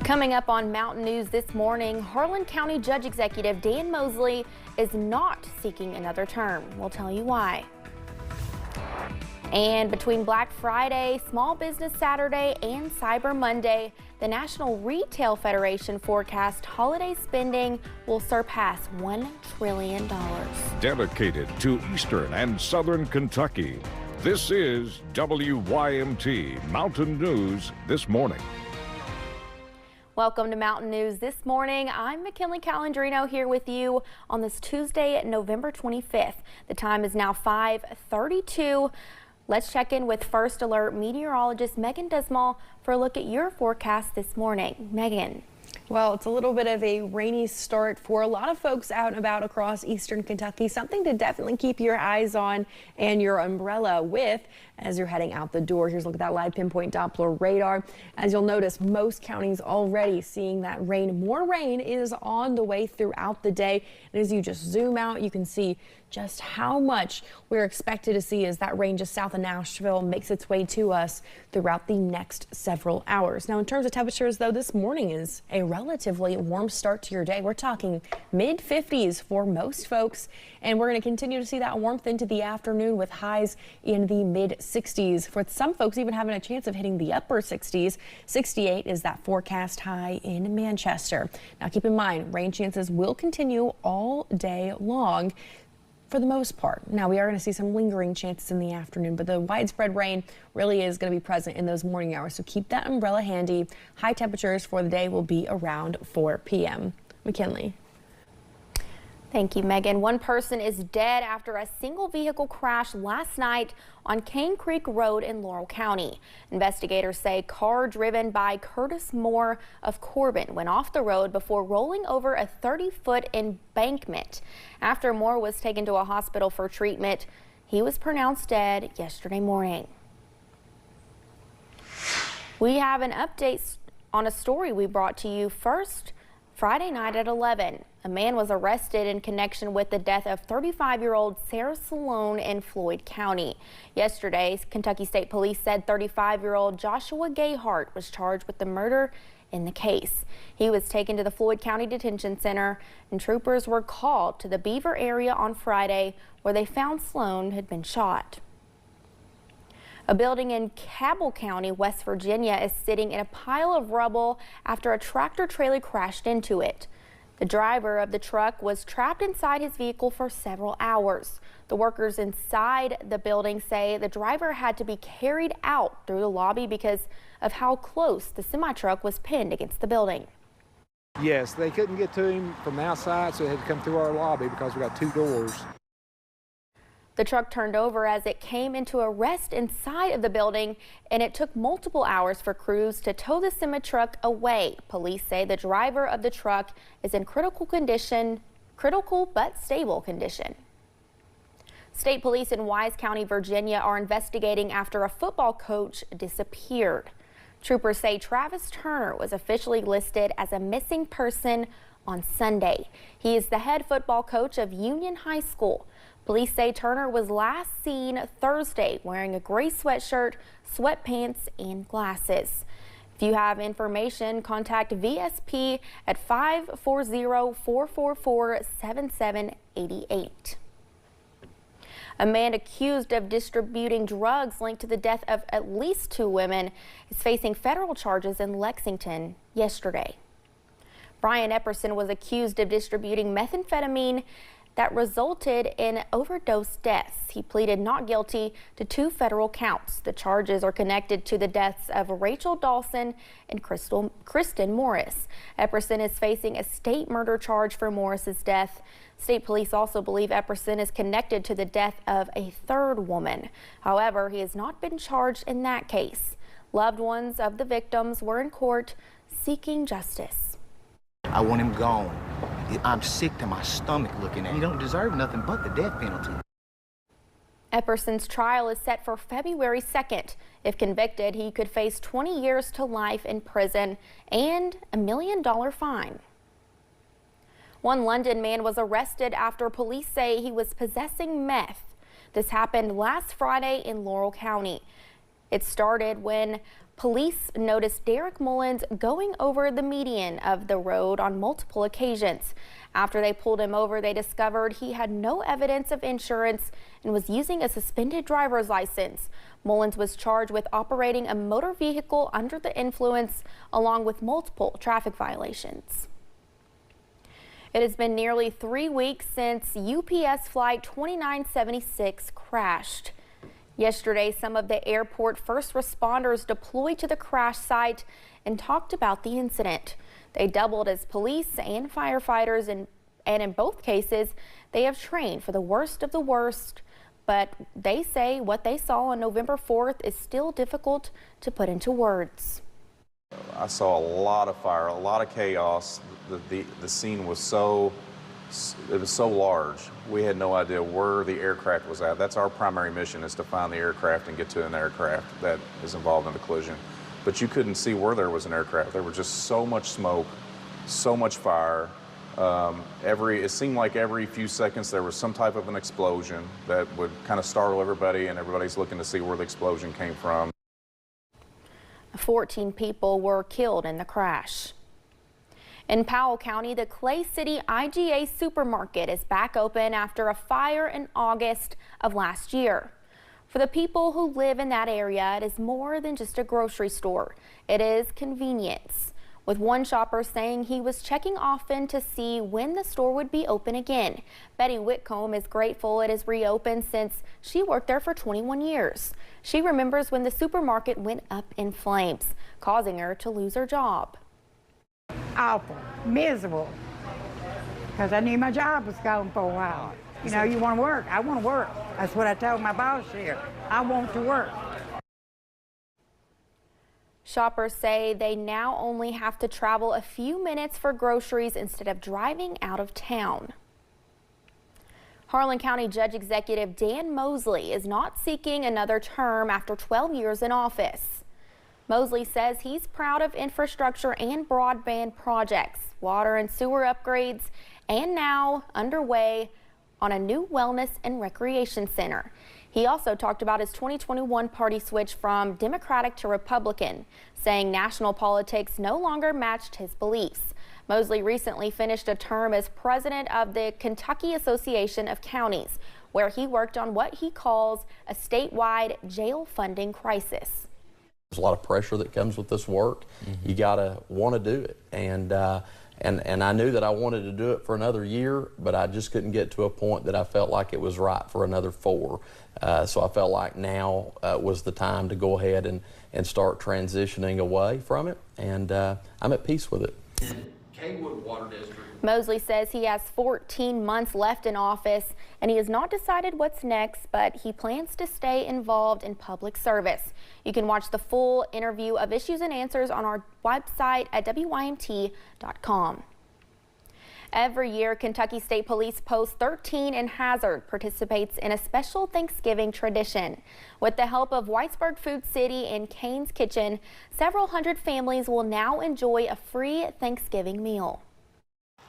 Coming up on Mountain News this morning, Laurel County Judge Executive Dan Mosley is not seeking another term. We'll tell you why. And between Black Friday, Small Business Saturday, and Cyber Monday, the National Retail Federation forecast holiday spending will surpass $1 trillion. Dedicated to Eastern and Southern Kentucky, this is WYMT Mountain News This Morning. Welcome to Mountain News This Morning. I'm McKinley Calandrino here with you on this Tuesday, November 25th. The time is now 5:32. Let's check in with First Alert meteorologist Megan Desmal for a look at your forecast this morning. Megan. Well, it's a little bit of a rainy start for a lot of folks out and about across Eastern Kentucky. Something to definitely keep your eyes on and your umbrella with as you're heading out the door. Here's a look at that live pinpoint Doppler radar. As you'll notice, most counties already seeing that rain. More rain is on the way throughout the day. And as you just zoom out, you can see just how much we're expected to see as that rain just south of Nashville makes its way to us throughout the next several hours. Now, in terms of temperatures, though, this morning is a relatively warm start to your day. We're talking mid-50s for most folks, and we're going to continue to see that warmth into the afternoon with highs in the mid-60s. For some folks, even having a chance of hitting the upper 60s. 68 is that forecast high in Manchester. Now, keep in mind, rain chances will continue all day long for the most part. Now, we are going to see some lingering chances in the afternoon, but the widespread rain really is going to be present in those morning hours. So keep that umbrella handy. High temperatures for the day will be around 4 p.m. McKinley. Thank you, Megan. One person is dead after a single vehicle crash last night on Cane Creek Road in Laurel County. Investigators say car driven by Curtis Moore of Corbin went off the road before rolling over a 30-foot embankment. After Moore was taken to a hospital for treatment, he was pronounced dead yesterday morning. We have an update on a story we brought to you first. Friday night at 11, a man was arrested in connection with the death of 35-year-old Sarah Salone in Floyd County. Yesterday, Kentucky State Police said 35-year-old Joshua Gayhart was charged with the murder in the case. He was taken to the Floyd County Detention Center, and troopers were called to the Beaver area on Friday, where they found Salone had been shot. A building in Cabell County, West Virginia, is sitting in a pile of rubble after a tractor trailer crashed into it. The driver of the truck was trapped inside his vehicle for several hours. The workers inside the building say the driver had to be carried out through the lobby because of how close the semi-truck was pinned against the building. Yes, they couldn't get to him from the outside, so they had to come through our lobby because we got two doors. The truck turned over as it came into a rest inside of the building, and it took multiple hours for crews to tow the semi-truck away. Police say the driver of the truck is in critical but stable condition. State police in Wise County, Virginia are investigating after a football coach disappeared. Troopers say Travis Turner was officially listed as a missing person on Sunday. He is the head football coach of Union High School. Police say Turner was last seen Thursday wearing a gray sweatshirt, sweatpants, and glasses. If you have information, contact VSP at 540-444-7788. A man accused of distributing drugs linked to the death of at least 2 women is facing federal charges in Lexington yesterday. Brian Epperson was accused of distributing methamphetamine that resulted in overdose deaths. He pleaded not guilty to 2 federal counts. The charges are connected to the deaths of Rachel Dawson and Kristen Morris. Epperson is facing a state murder charge for Morris's death. State police also believe Epperson is connected to the death of a 3rd woman. However, he has not been charged in that case. Loved ones of the victims were in court seeking justice. I want him gone. I'm sick to my stomach looking at him. He don't deserve nothing but the death penalty. Epperson's trial is set for February 2nd. If convicted, he could face 20 years to life in prison and a $1 million fine. One London man was arrested after police say he was possessing meth. This happened last Friday in Laurel County. It started when Police noticed Derek Mullins going over the median of the road on multiple occasions. After they pulled him over, they discovered he had no evidence of insurance and was using a suspended driver's license. Mullins was charged with operating a motor vehicle under the influence, along with multiple traffic violations. It has been nearly 3 weeks since UPS Flight 2976 crashed. Yesterday, some of the airport first responders deployed to the crash site and talked about the incident. They doubled as police and firefighters, and in both cases, they have trained for the worst of the worst. But they say what they saw on November 4th is still difficult to put into words. I saw a lot of fire, a lot of chaos. The scene was so large. We had no idea where the aircraft was at. That's our primary mission, is to find the aircraft and get to an aircraft that is involved in the collision. But you couldn't see where there was an aircraft. There was just so much smoke, so much fire. It seemed like every few seconds there was some type of an explosion that would kind of startle everybody, and everybody's looking to see where the explosion came from. 14 people were killed in the crash. In Powell County, the Clay City IGA supermarket is back open after a fire in August of last year. For the people who live in that area, it is more than just a grocery store. It is convenience, with one shopper saying he was checking often to see when the store would be open again. Betty Whitcomb is grateful it is reopened since she worked there for 21 years. She remembers when the supermarket went up in flames, causing her to lose her job. Awful, miserable, because I knew my job was gone for a while. You know, you want to work. I want to work. That's what I told my boss here. I want to work. Shoppers say they now only have to travel a few minutes for groceries instead of driving out of town. Harlan County Judge Executive Dan Mosley is not seeking another term after 12 years in office. Mosley says he's proud of infrastructure and broadband projects, water and sewer upgrades, and now underway on a new wellness and recreation center. He also talked about his 2021 party switch from Democratic to Republican, saying national politics no longer matched his beliefs. Mosley recently finished a term as president of the Kentucky Association of Counties, where he worked on what he calls a statewide jail funding crisis. There's a lot of pressure that comes with this work. You gotta want to do it, and I knew that I wanted to do it for another year, but I just couldn't get to a point that I felt like it was right for another 4. So I felt like now was the time to go ahead and start transitioning away from it, and I'm at peace with it. Mosley says he has 14 months left in office, and he has not decided what's next, but he plans to stay involved in public service. You can watch the full interview of Issues and Answers on our website at WYMT.com. Every year, Kentucky State Police Post 13 in Hazard participates in a special Thanksgiving tradition. With the help of Whitesburg Food City and Cane's Kitchen, several hundred families will now enjoy a free Thanksgiving meal.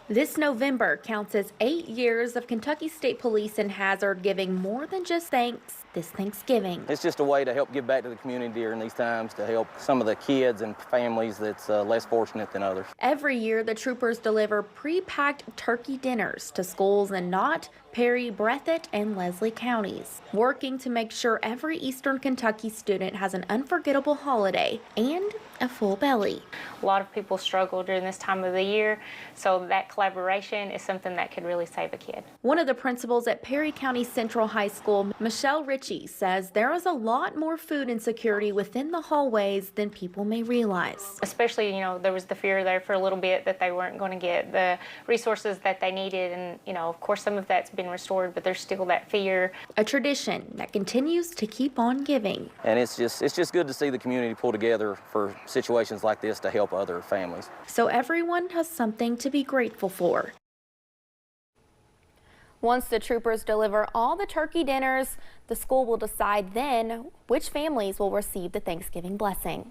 This November counts as 8 years of Kentucky State Police in Hazard giving more than just thanks this Thanksgiving. It's just a way to help give back to the community during these times, to help some of the kids and families that's less fortunate than others. Every year, the troopers deliver pre-packed turkey dinners to schools in Knott, Perry, Breathitt, and Leslie counties, working to make sure every Eastern Kentucky student has an unforgettable holiday and a full belly. A lot of people struggle during this time of the year, so that collaboration is something that could really save a kid. One of the principals at Perry County Central High School, Michelle Ritchie, says there is a lot more food insecurity within the hallways than people may realize. Especially, there was the fear there for a little bit that they weren't going to get the resources that they needed, and, of course, some of that's been restored, but there's still that fear. A tradition that continues to keep on giving. And it's just good to see the community pull together for situations like this to help other families. So everyone has something to be grateful for. Once the troopers deliver all the turkey dinners, the school will decide then which families will receive the Thanksgiving blessing.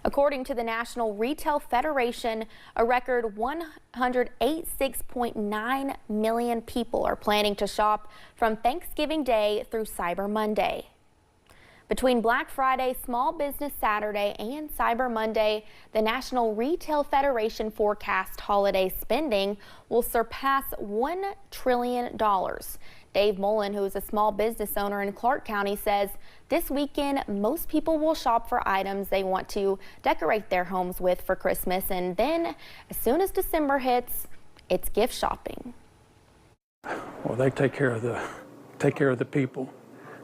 According to the National Retail Federation, a record 186.9 million people are planning to shop from Thanksgiving Day through Cyber Monday. Between Black Friday, Small Business Saturday, and Cyber Monday, the National Retail Federation forecast holiday spending will surpass $1 trillion. Dave Mullen, who is a small business owner in Clark County, says this weekend most people will shop for items they want to decorate their homes with for Christmas, and then as soon as December hits, it's gift shopping. Well, they take care of the people.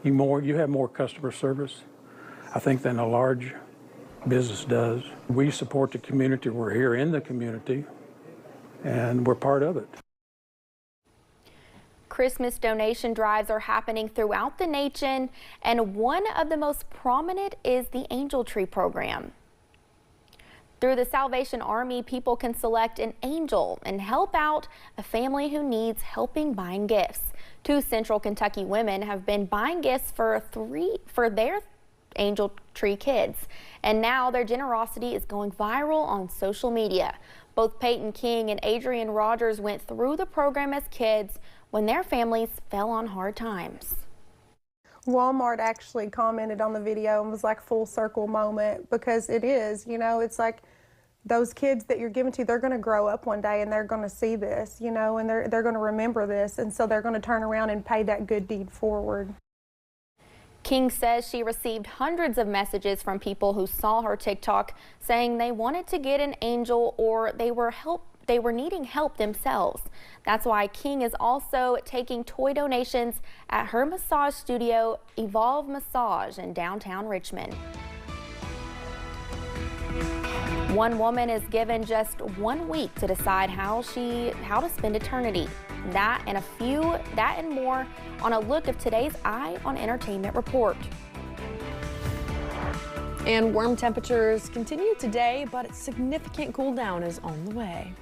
You have more customer service, I think, than a large business does. We support the community. We're here in the community, and we're part of it. Christmas donation drives are happening throughout the nation, and one of the most prominent is the Angel Tree program. Through the Salvation Army, people can select an angel and help out a family who needs helping buying gifts. 2 Central Kentucky women have been buying gifts for their Angel Tree kids, and now their generosity is going viral on social media. Both Peyton King and Adrian Rogers went through the program as kids when their families fell on hard times. Walmart actually commented on the video and was like full circle moment, because it is, you know, it's like those kids that you're giving to, they're going to grow up one day and they're going to see this, you know, and they're going to remember this, and so they're going to turn around and pay that good deed forward. King says she received hundreds of messages from people who saw her TikTok saying they wanted to get an angel or they were needing help themselves. That's why King is also taking toy donations at her massage studio, Evolve Massage, in downtown Richmond. One woman is given just 1 week to decide how to spend eternity. That and more on a look of today's Eye on Entertainment report. And warm temperatures continue today, but a significant cool down is on the way.